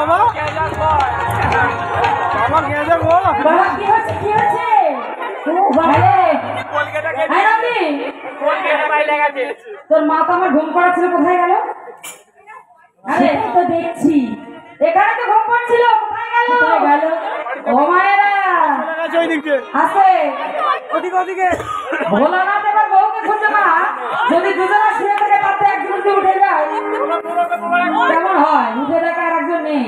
বাবা বাবা গেছে গো বাবা কি হচ্ছে তোর মা তো আমার ঘুম করা ছিল কোথায় গেল আরে তো দেখছি এখানে তো ঘুম পড়ছিল কোথায় গেল ও মায়েরা আসে ওদিকে ভোলানাথ এবার বউকে খুঁজে না যদি দুজনে শুয়ে থেকে তাতে একজন উঠে যায় কেমন হয় উঠে দেখা আর একজন নেই